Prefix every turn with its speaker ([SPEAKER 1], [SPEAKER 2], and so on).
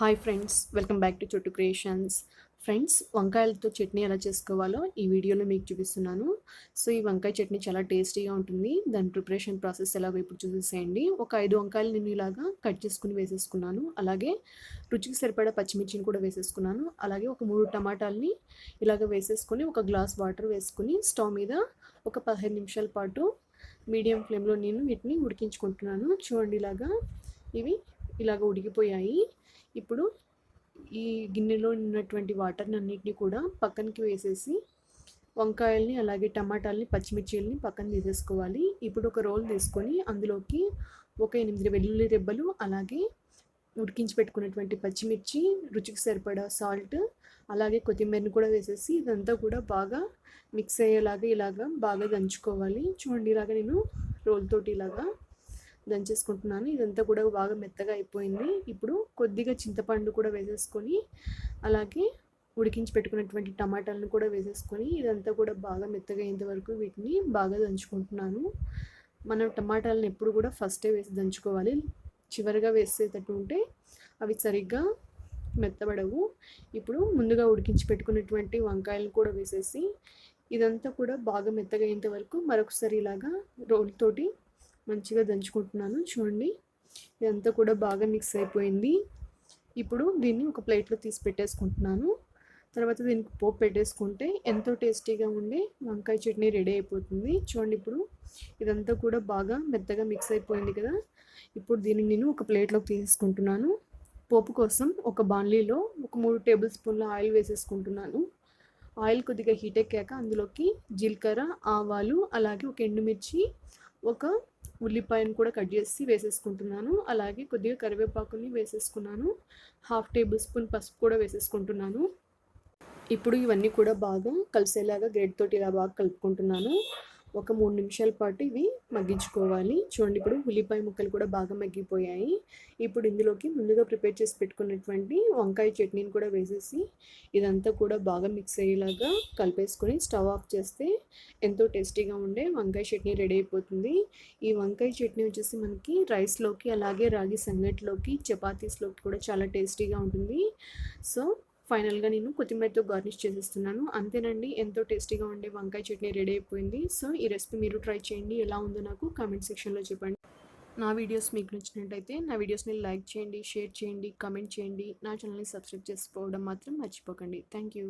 [SPEAKER 1] Hi friends, welcome back to చోటు creations. Friends, వంకాయలతో chutney ఎలా చేసుకోవాలో ఈ వీడియోలో మీకు చూపిస్తున్నాను. సో ఈ వంకాయ చట్నీ చాలా టేస్టీగా ఉంటుంది. దాని ప్రిపరేషన్ ప్రాసెస్ ఎలాగో ఇప్పుడు చూసేసేయండి. ఒక 5 వంకాయలు నేను ఇలాగా కట్ చేసుకుని వేసేసుకున్నాను. అలాగే రుచికి సరిపడా పచ్చిమిర్చిని కూడా వేసేసుకున్నాను. అలాగే ఒక 3 టమాటాలని ఇలాగ వేసేసుకొని ఒక గ్లాస్ వాటర్ వేసుకుని స్టవ్ మీద ఒక 15 నిమిషాల పాటు మీడియం ఫ్లేమ్లో నేను వీటిని ఉడికించుకుంటున్నాను. చూడండి, ఇవి ఇలాగ ఉడికిపోయాయి. ఇప్పుడు ఈ గిన్నెలో ఉన్నటువంటి వాటర్ని అన్నిటిని కూడా పక్కనకి వేసేసి వంకాయల్ని అలాగే టమాటాలని పచ్చిమిర్చిల్ని పక్కన తీసేసుకోవాలి. ఇప్పుడు ఒక రోల్ తీసుకొని అందులోకి ఒక 8 వెల్లుల్లి రెబ్బలు, అలాగే ఉడికించి పెట్టుకున్నటువంటి పచ్చిమిర్చి, రుచికి సరిపడా సాల్ట్, అలాగే కొత్తిమీరని కూడా వేసేసి ఇదంతా కూడా బాగా మిక్స్ అయ్యేలాగా ఇలాగా బాగా దంచుకోవాలి. చూడండి, నేను రోల్ తోటి ఇలాగా దంచేసుకుంటున్నాను. ఇదంతా కూడా బాగా మెత్తగా అయిపోయింది. ఇప్పుడు కొద్దిగా చింతపండు కూడా వేసేసుకొని అలాగే ఉడికించి పెట్టుకున్నటువంటి టమాటాలను కూడా వేసేసుకొని ఇదంతా కూడా బాగా మెత్తగా అయ్యేంత వరకు వీటిని బాగా దంచుకుంటున్నాను. మనం టమాటాలను ఎప్పుడు కూడా ఫస్టే వేసి దంచుకోవాలి. చివరిగా వేసేటట్టు ఉంటే అవి సరిగ్గా మెత్తబడవు. ఇప్పుడు ముందుగా ఉడికించి పెట్టుకున్నటువంటి వంకాయలను కూడా వేసేసి ఇదంతా కూడా బాగా మెత్తగా అయ్యేంత వరకు మరొకసారి ఇలాగా రోల్ తోటి మంచిగా దంచుకుంటున్నాను. చూడండి, ఇదంతా కూడా బాగా మిక్స్ అయిపోయింది. ఇప్పుడు దీన్ని ఒక ప్లేట్లో తీసి పెట్టేసుకుంటున్నాను. తర్వాత దీనికి పోపు పెట్టేసుకుంటే ఎంతో టేస్టీగా ఉండే వంకాయ చట్నీ రెడీ అయిపోతుంది. చూడండి, ఇప్పుడు ఇదంతా కూడా బాగా మెత్తగా మిక్స్ అయిపోయింది కదా. ఇప్పుడు దీన్ని నేను ఒక ప్లేట్లోకి తీసుకుంటున్నాను. పోపు కోసం ఒక బాణలీలో ఒక 3 టేబుల్ స్పూన్ల ఆయిల్ వేసేసుకుంటున్నాను. ఆయిల్ కొద్దిగా హీట్ ఎక్కాక అందులోకి జీలకర్ర, ఆవాలు, అలాగే ఒక ఎండుమిర్చి, ఒక ఉల్లిపాయను కూడా కట్ చేసి వేసేసుకుంటున్నాను. అలాగే కొద్దిగా కరివేపాకుని వేసేసుకున్నాను. 1/2 టేబుల్ స్పూన్ పసుపు కూడా వేసేసుకుంటున్నాను. ఇప్పుడు ఇవన్నీ కూడా బాగా కలిసేలాగా గరిటె తోటి ఇలా బాగా కలుపుకుంటున్నాను. ఒక 3 నిమిషాల పాటు ఇవి మగ్గించుకోవాలి. చూడండి, ఇప్పుడు ఉల్లిపాయ ముక్కలు కూడా బాగా మగ్గిపోయాయి. ఇప్పుడు ఇందులోకి ముందుగా ప్రిపేర్ చేసి పెట్టుకున్నటువంటి వంకాయ చట్నీని కూడా వేసేసి ఇదంతా కూడా బాగా మిక్స్ అయ్యేలాగా కలిపేసుకొని స్టవ్ ఆఫ్ చేస్తే ఎంతో టేస్టీగా ఉండే వంకాయ చట్నీ రెడీ అయిపోతుంది. ఈ వంకాయ చట్నీ వచ్చేసి మనకి రైస్లోకి, అలాగే రాగి సంగటిలోకి, చపాతీస్లోకి కూడా చాలా టేస్టీగా ఉంటుంది. సో ఫైనల్గా నేను కొత్తిమీరతో గార్నిష్ చేసేస్తున్నాను. అంతేనండి, ఎంతో టేస్టీగా ఉండే వంకాయ చట్నీ రెడీ అయిపోయింది. సో ఈ రెసిపీ మీరు ట్రై చేయండి. ఎలా ఉందో నాకు కామెంట్ సెక్షన్లో చెప్పండి. నా వీడియోస్ మీకు నచ్చినట్టయితే నా వీడియోస్ని లైక్ చేయండి, షేర్ చేయండి, కామెంట్ చేయండి. నా ఛానల్ని సబ్స్క్రైబ్ చేసుకోవడం మాత్రం మర్చిపోకండి. Thank you.